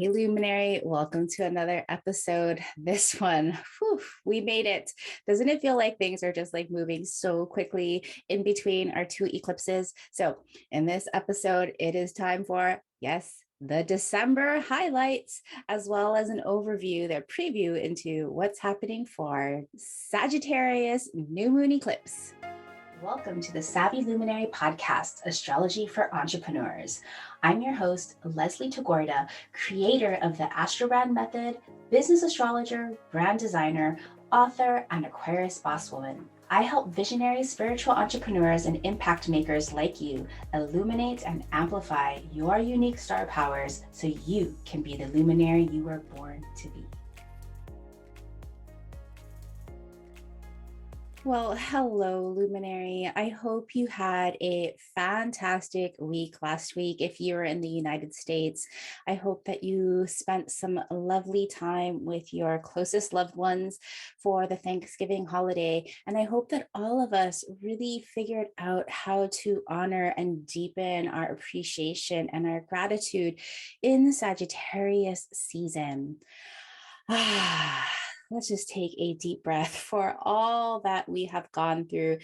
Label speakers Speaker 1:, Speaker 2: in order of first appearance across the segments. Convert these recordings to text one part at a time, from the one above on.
Speaker 1: Hey, Luminary, welcome to another episode. This one, we made it. Doesn't it feel like things are just like moving so quickly in between our two eclipses? So, in this episode, it is time for, yes, the December highlights, as well as an overview, their preview into what's happening for Sagittarius new moon eclipse. Welcome to the Savvy Luminary podcast, Astrology for Entrepreneurs. I'm your host, Leslie Tagorda, creator of the Astrobrand Method, business astrologer, brand designer, author, and Aquarius boss woman. I help visionary spiritual entrepreneurs and impact makers like you illuminate and amplify your unique star powers so you can be the luminary you were born to be. Well, hello, Luminary. I hope you had a fantastic week last week. If you were in the United States, I hope that you spent some lovely time with your closest loved ones for the Thanksgiving holiday. And I hope that all of us really figured out how to honor and deepen our appreciation and our gratitude in the Sagittarius season. Let's just take a deep breath for all that we have gone through.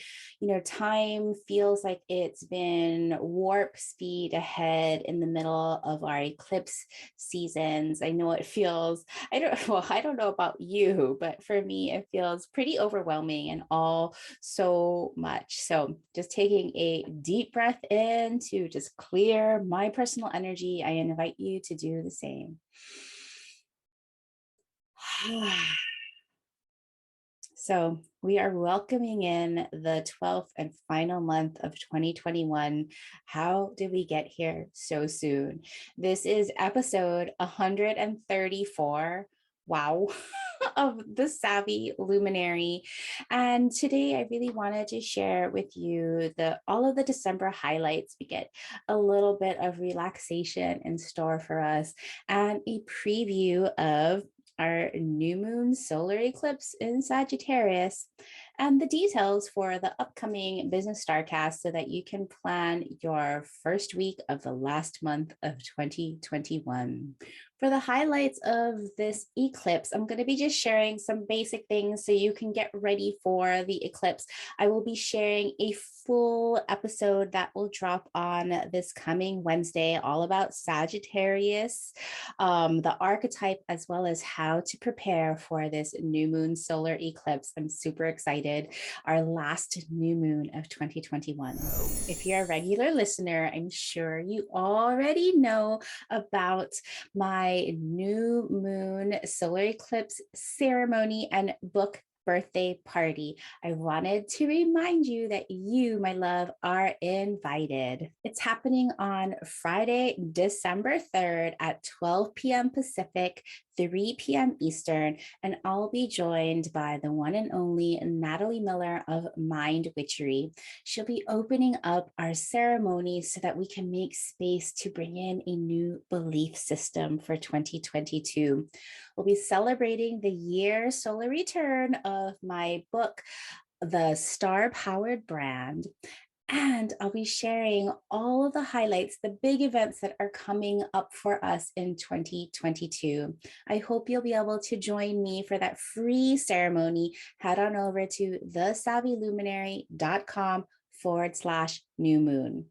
Speaker 1: Time feels like it's been warp speed ahead in the middle of our eclipse seasons. I know it feels, I don't know about you, but for me, it feels pretty overwhelming and all so much. So just taking a deep breath in to just clear my personal energy, I invite you to do the same. So we are welcoming in the 12th and final month of 2021. How did we get here so soon? This is episode 134. Wow. Of the Savvy Luminary. And today I really wanted to share with you all of the December highlights. We get a little bit of relaxation in store for us and a preview of our new moon solar eclipse in Sagittarius and the details for the upcoming Business StarCast so that you can plan your first week of the last month of 2021. For the highlights of this eclipse, I'm going to be just sharing some basic things so you can get ready for the eclipse. I will be sharing a full episode that will drop on this coming Wednesday, all about Sagittarius, the archetype, as well as how to prepare for this new moon solar eclipse. I'm super excited. Our last new moon of 2021. If you're a regular listener, I'm sure you already know about my new moon solar eclipse ceremony and book birthday party. I wanted to remind you that you, my love, are invited. It's happening on Friday, December 3rd at 12 p.m. Pacific, 3 p.m. Eastern, and I'll be joined by the one and only Natalie Miller of Mind Witchery. She'll be opening up our ceremony so that we can make space to bring in a new belief system for 2022. We'll be celebrating the year solar return of my book, The Star Powered Brand. And I'll be sharing all of the highlights, the big events that are coming up for us in 2022. I hope you'll be able to join me for that free ceremony. Head on over to thesavvyluminary.com/new moon.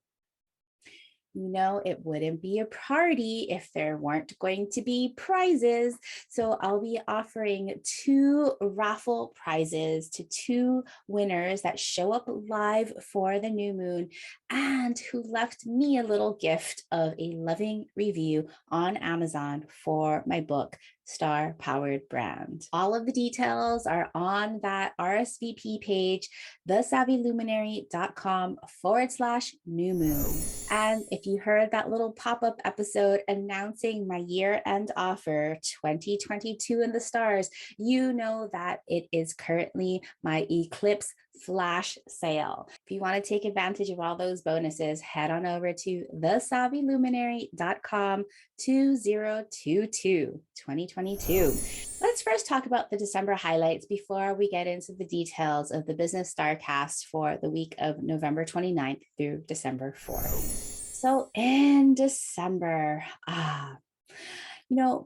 Speaker 1: It wouldn't be a party if there weren't going to be prizes. So I'll be offering 2 raffle prizes to 2 winners that show up live for the new moon and who left me a little gift of a loving review on Amazon for my book, Star Powered Brand. All of the details are on that RSVP page, thesavvyluminary.com/new moon. And if you heard that little pop-up episode announcing my year-end offer, 2022 in the stars, you know that it is currently my eclipse flash sale. If you want to take advantage of all those bonuses, head on over to thesavvyluminary.com/2022. Let's first talk about the December highlights before we get into the details of the Business StarCast for the week of November 29th through December 4th. So in December,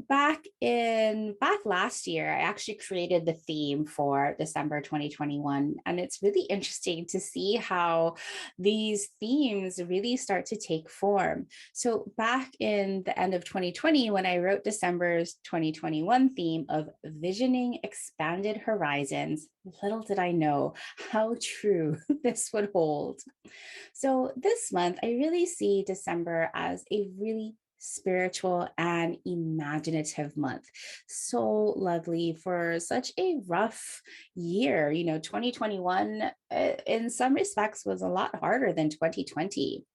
Speaker 1: Back last year, I actually created the theme for December 2021. And it's really interesting to see how these themes really start to take form. So back in the end of 2020, when I wrote December's 2021 theme of visioning expanded horizons, little did I know how true this would hold. So this month, I really see December as a really spiritual and imaginative month. So lovely for such a rough year. 2021 in some respects was a lot harder than 2020.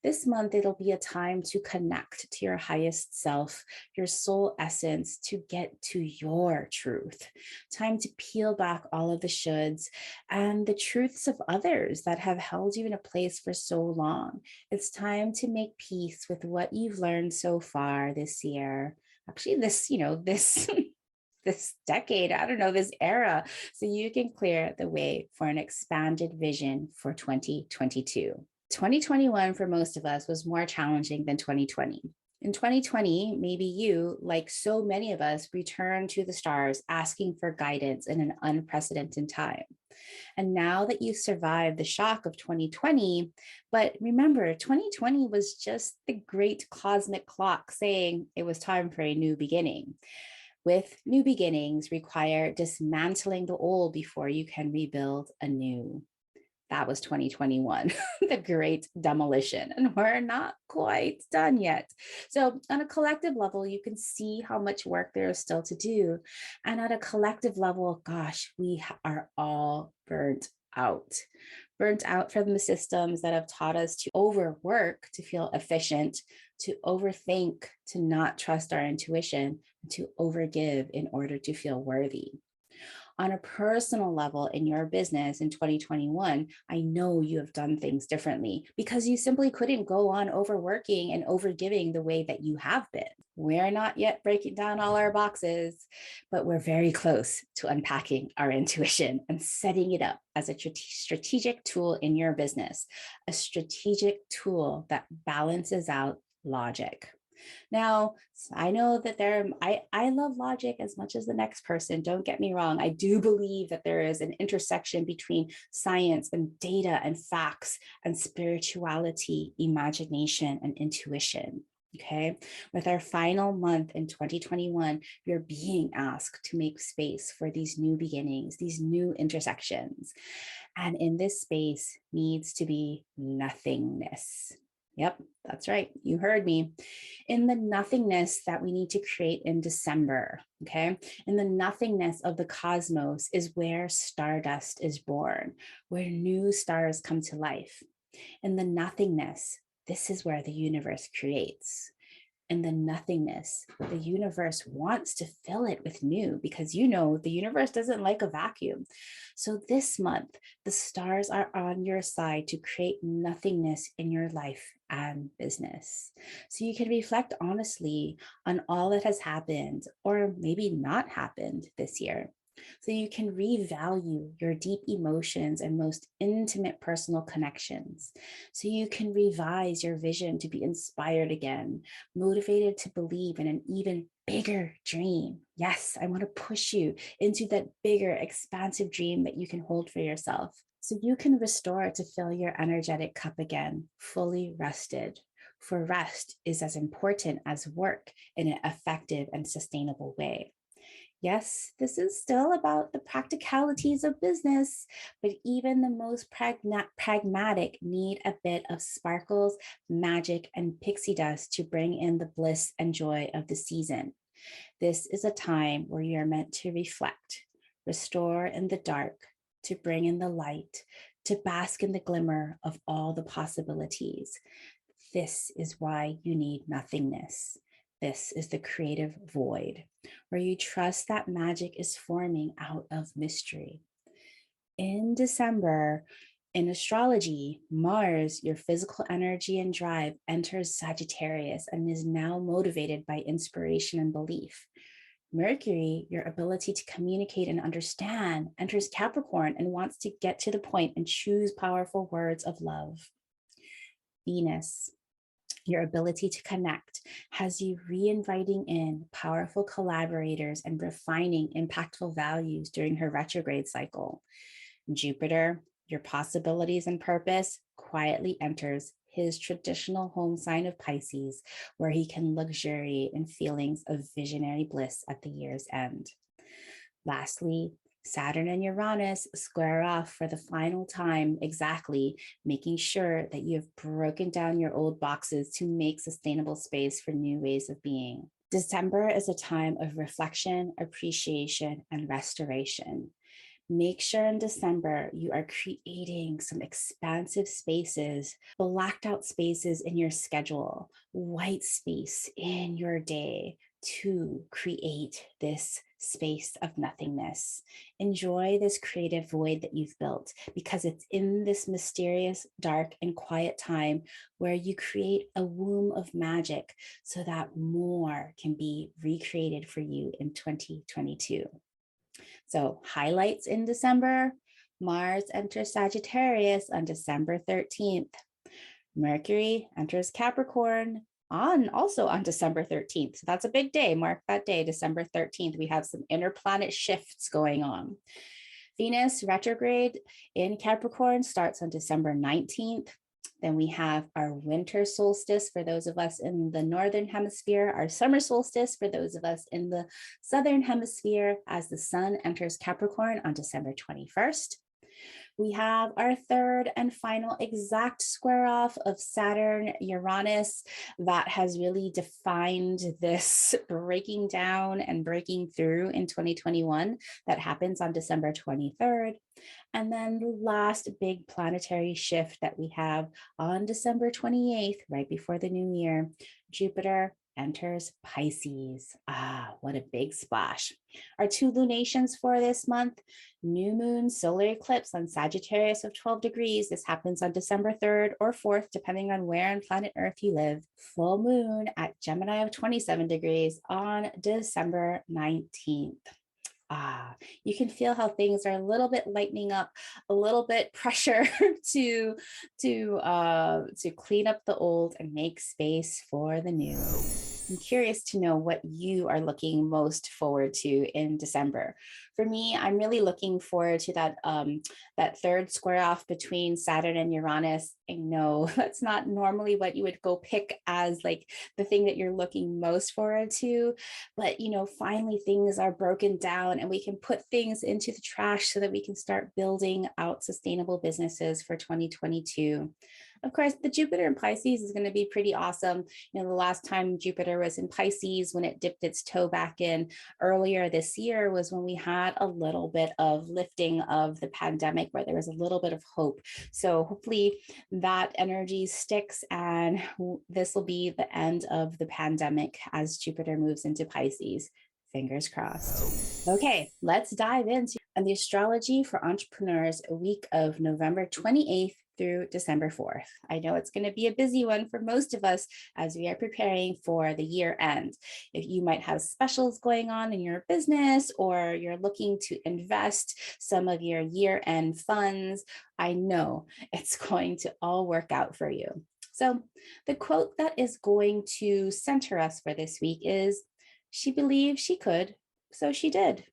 Speaker 1: This month, it'll be a time to connect to your highest self, your soul essence, to get to your truth. Time to peel back all of the shoulds and the truths of others that have held you in a place for so long. It's time to make peace with what you've learned so far this year. Actually, this this decade, I don't know, this era, so you can clear the way for an expanded vision for 2022. 2021 for most of us was more challenging than 2020. In 2020, maybe you, like so many of us, returned to the stars asking for guidance in an unprecedented time. And now that you survived the shock of 2020, but remember, 2020 was just the great cosmic clock saying it was time for a new beginning. With new beginnings require dismantling the old before you can rebuild anew. That was 2021, the great demolition, and we're not quite done yet. So on a collective level, you can see how much work there is still to do. And at a collective level, gosh, we are all burnt out from the systems that have taught us to overwork to feel efficient, to overthink, to not trust our intuition, and to overgive in order to feel worthy. On a personal level in your business in 2021, I know you have done things differently because you simply couldn't go on overworking and overgiving the way that you have been. We're not yet breaking down all our boxes, but we're very close to unpacking our intuition and setting it up as a strategic tool in your business, a strategic tool that balances out logic. Now, I know that I love logic as much as the next person. Don't get me wrong. I do believe that there is an intersection between science and data and facts and spirituality, imagination, and intuition. Okay. With our final month in 2021, you're being asked to make space for these new beginnings, these new intersections. And in this space needs to be nothingness. Yep, that's right. You heard me. In the nothingness that we need to create in December, okay? In the nothingness of the cosmos is where stardust is born, where new stars come to life. In the nothingness, this is where the universe creates. In the nothingness, the universe wants to fill it with new because the universe doesn't like a vacuum. So this month, the stars are on your side to create nothingness in your life and business. So you can reflect honestly on all that has happened or maybe not happened this year. So you can revalue your deep emotions and most intimate personal connections. So you can revise your vision to be inspired again, motivated to believe in an even bigger dream. Yes, I want to push you into that bigger, expansive dream that you can hold for yourself. So you can restore to fill your energetic cup again, fully rested. For rest is as important as work in an effective and sustainable way. Yes, this is still about the practicalities of business, but even the most pragmatic need a bit of sparkles, magic, and pixie dust to bring in the bliss and joy of the season. This is a time where you are meant to reflect, restore in the dark, to bring in the light, to bask in the glimmer of all the possibilities. This is why you need nothingness. This is the creative void, where you trust that magic is forming out of mystery. In December, in astrology, Mars, your physical energy and drive, enters Sagittarius and is now motivated by inspiration and belief. Mercury, your ability to communicate and understand, enters Capricorn and wants to get to the point and choose powerful words of love. Venus, Your ability to connect has you re-inviting in powerful collaborators and refining impactful values during her retrograde cycle. Jupiter, your possibilities and purpose, quietly enters his traditional home sign of Pisces, where he can luxuriate in feelings of visionary bliss at the year's end. Lastly, Saturn and Uranus square off for the final time exactly, making sure that you have broken down your old boxes to make sustainable space for new ways of being. December is a time of reflection, appreciation, and restoration. Make sure in December you are creating some expansive spaces, blacked out spaces in your schedule, white space in your day to create this space of nothingness. Enjoy this creative void that you've built, because it's in this mysterious, dark, and quiet time where you create a womb of magic so that more can be recreated for you in 2022. So highlights in December: Mars enters Sagittarius on December 13th. Mercury enters Capricorn also on December 13th. So that's a big day. Mark that day, December 13th. We have some inner planet shifts going on. Venus retrograde in Capricorn starts on December 19th. Then we have our winter solstice for those of us in the northern hemisphere, our summer solstice for those of us in the southern hemisphere, as the sun enters Capricorn on December 21st. We have our third and final exact square off of Saturn Uranus that has really defined this breaking down and breaking through in 2021 that happens on December 23rd. And then the last big planetary shift that we have on December 28th, right before the new year, Jupiter enters Pisces. What a big splash. Our two lunations for this month: new moon solar eclipse on Sagittarius of 12 degrees. This happens on December 3rd or 4th, depending on where on planet Earth you live. Full moon at Gemini of 27 degrees on December 19th. You can feel how things are a little bit lightening up, a little bit pressure to clean up the old and make space for the new. I'm curious to know what you are looking most forward to in December. For me, I'm really looking forward to that third square off between Saturn and Uranus. I know that's not normally what you would go pick as like the thing that you're looking most forward to, but finally things are broken down and we can put things into the trash so that we can start building out sustainable businesses for 2022. Of course, the Jupiter in Pisces is going to be pretty awesome. The last time Jupiter was in Pisces, when it dipped its toe back in earlier this year, was when we had a little bit of lifting of the pandemic, where there was a little bit of hope. So hopefully that energy sticks, and this will be the end of the pandemic as Jupiter moves into Pisces. Fingers crossed. Okay, let's dive into the astrology for entrepreneurs a week of November 28th through December 4th. I know it's going to be a busy one for most of us as we are preparing for the year end. If you might have specials going on in your business, or you're looking to invest some of your year end funds, I know it's going to all work out for you. So the quote that is going to center us for this week is, "She believed she could, so she did."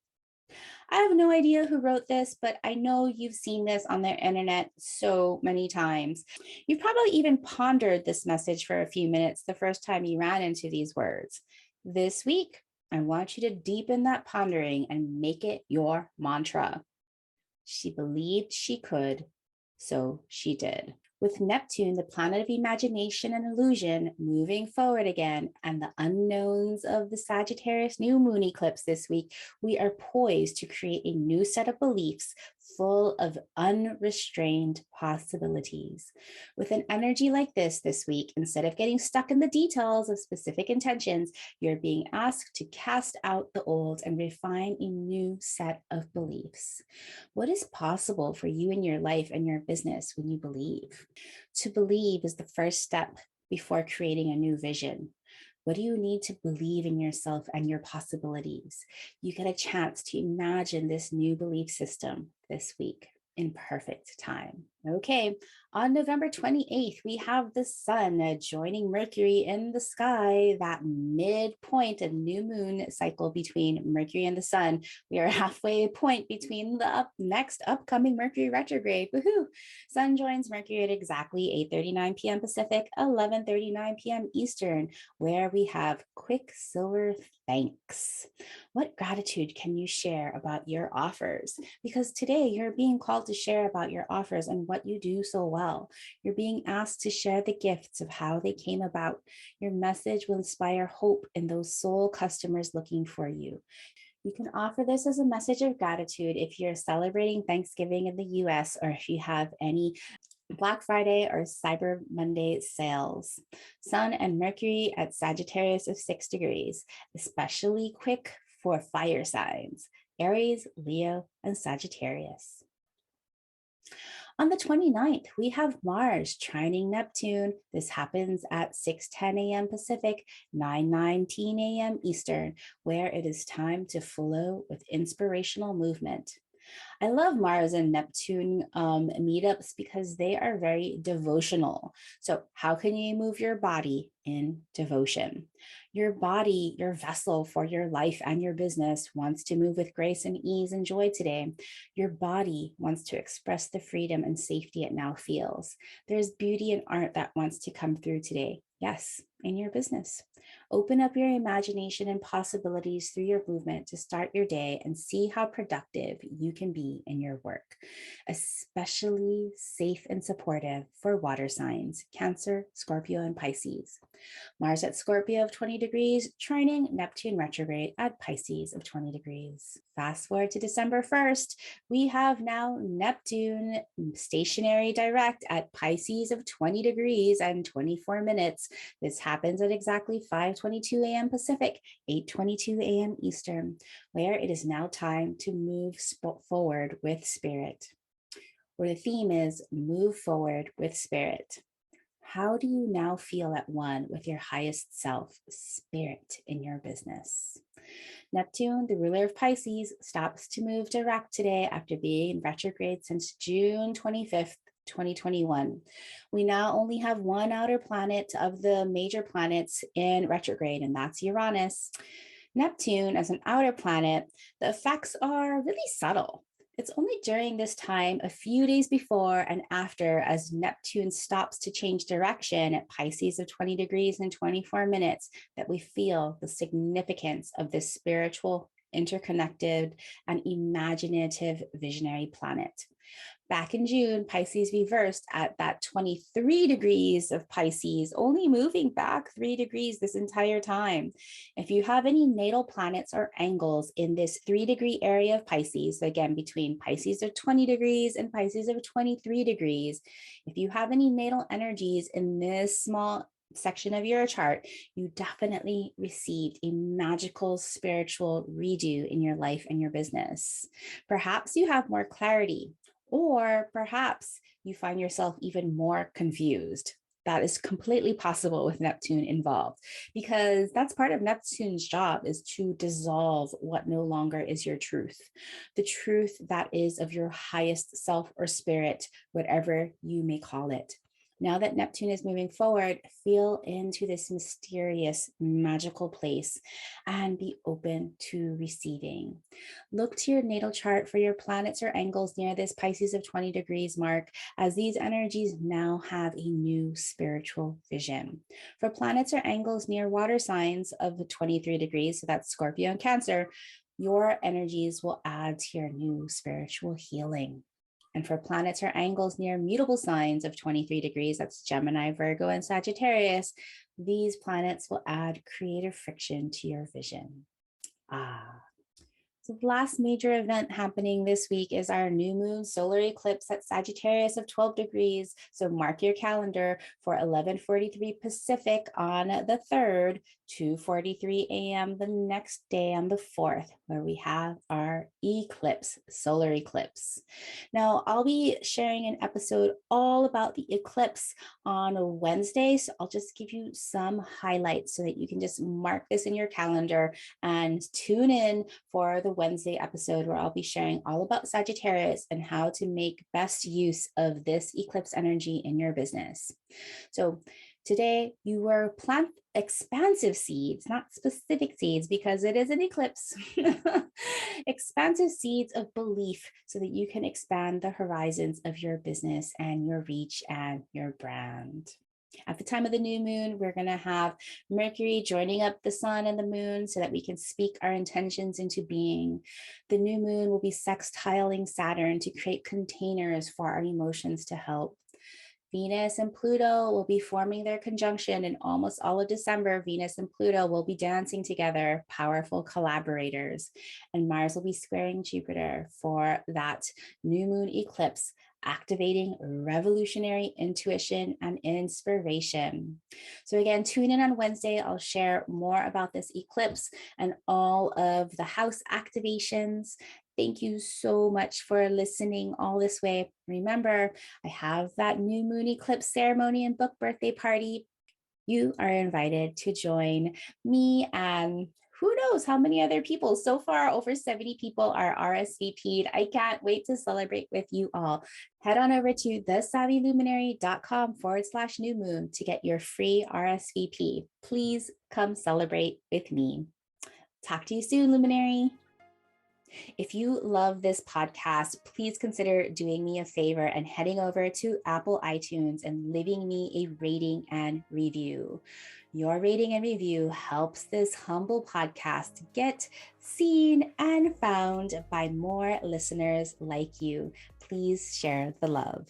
Speaker 1: I have no idea who wrote this, but I know you've seen this on the internet so many times. You've probably even pondered this message for a few minutes the first time you ran into these words. This week, I want you to deepen that pondering and make it your mantra. She believed she could, so she did. With Neptune, the planet of imagination and illusion, moving forward again, and the unknowns of the Sagittarius new moon eclipse this week, we are poised to create a new set of beliefs full of unrestrained possibilities. With an energy like this week, instead of getting stuck in the details of specific intentions, you're being asked to cast out the old and refine a new set of beliefs. What is possible for you in your life and your business when you believe? To believe is the first step before creating a new vision. What do you need to believe in yourself and your possibilities? You get a chance to imagine this new belief system this week in perfect time. Okay, on November 28th, we have the sun joining Mercury in the sky, that midpoint, a new moon cycle between Mercury and the sun. We are halfway point between the next upcoming Mercury retrograde. Woohoo! Sun joins Mercury at exactly 8:39 p.m. Pacific, 11:39 p.m. Eastern, where we have Quicksilver thanks. What gratitude can you share about your offers? Because today you're being called to share about your offers and what you do so well. You're being asked to share the gifts of how they came about. Your message will inspire hope in those soul customers looking for you. You can offer this as a message of gratitude if you're celebrating Thanksgiving in the US or if you have any Black Friday or Cyber Monday sales. Sun and Mercury at Sagittarius of 6 degrees, especially quick for fire signs, Aries, Leo, and Sagittarius. On the 29th, we have Mars trining Neptune. This happens at 6:10 a.m. Pacific, 9:19 a.m. Eastern, where it is time to flow with inspirational movement. I love Mars and Neptune meetups because they are very devotional. So, how can you move your body in devotion? Your body, your vessel for your life and your business, wants to move with grace and ease and joy today. Your body wants to express the freedom and safety it now feels. There's beauty and art that wants to come through today. Yes, in your business. Open up your imagination and possibilities through your movement to start your day and see how productive you can be in your work. Especially safe and supportive for water signs, Cancer, Scorpio, and Pisces. Mars at Scorpio of 20 degrees, trining Neptune retrograde at Pisces of 20 degrees. Fast forward to December 1st, we have now Neptune stationary direct at Pisces of 20 degrees and 24 minutes. This happens at exactly 5:22 a.m. Pacific, 8:22 a.m. Eastern, where it is now time to move forward with spirit. Where the theme is move forward with spirit. How do you now feel at one with your highest self, spirit, in your business? Neptune, the ruler of Pisces, stops to move direct today after being in retrograde since June 25th, 2021. We now only have one outer planet of the major planets in retrograde, and that's Uranus. Neptune, as an outer planet, the effects are really subtle. It's only during this time, a few days before and after, as Neptune stops to change direction at Pisces of 20 degrees and 24 minutes, that we feel the significance of this spiritual, interconnected, and imaginative visionary planet. Back in June, Pisces reversed at that 23 degrees of Pisces, only moving back 3 degrees this entire time. If you have any natal planets or angles in this 3-degree area of Pisces, so again, between Pisces of 20 degrees and Pisces of 23 degrees, if you have any natal energies in this small section of your chart, you definitely received a magical spiritual redo in your life and your business. Perhaps you have more clarity, or perhaps you find yourself even more confused. That is completely possible with Neptune involved, because that's part of Neptune's job, is to dissolve what no longer is your truth, the truth that is of your highest self or spirit, whatever you may call it. Now that Neptune is moving forward, feel into this mysterious, magical place and be open to receiving. Look to your natal chart for your planets or angles near this Pisces of 20 degrees mark, as these energies now have a new spiritual vision. For planets or angles near water signs of the 23 degrees, so that's Scorpio and Cancer, your energies will add to your new spiritual healing. And for planets or angles near mutable signs of 23 degrees, that's Gemini, Virgo, and Sagittarius, these planets will add creative friction to your vision. So the last major event happening this week is our new moon solar eclipse at Sagittarius of 12 degrees. So mark your calendar for 11:43 Pacific on the 3rd, 2:43 a.m. the next day on the 4th, where we have our eclipse, solar eclipse. Now, I'll be sharing an episode all about the eclipse on a Wednesday, so I'll just give you some highlights so that you can just mark this in your calendar and tune in for the the Wednesday episode where I'll be sharing all about Sagittarius and how to make best use of this eclipse energy in your business. So today you will plant expansive seeds, not specific seeds, because it is an eclipse. Expansive seeds of belief so that you can expand the horizons of your business and your reach and your brand. At the time of the new moon, we're going to have Mercury joining up the sun and the moon so that we can speak our intentions into being. The new moon will be sextiling Saturn to create containers for our emotions to help. Venus and Pluto will be forming their conjunction in almost all of December. Venus and Pluto will be dancing together, powerful collaborators. And Mars will be squaring Jupiter for that new moon eclipse, activating revolutionary intuition and inspiration. So again, tune in on Wednesday. I'll share more about this eclipse and all of the house activations. Thank you so much for listening all this way. Remember, I have that new moon eclipse ceremony and book birthday party. You are invited to join me and who knows how many other people. So far, over 70 people are RSVP'd. I can't wait to celebrate with you all. Head on over to thesavvyluminary.com/new moon to get your free RSVP. Please come celebrate with me. Talk to you soon, Luminary. If you love this podcast, please consider doing me a favor and heading over to Apple iTunes and leaving me a rating and review. Your rating and review helps this humble podcast get seen and found by more listeners like you. Please share the love.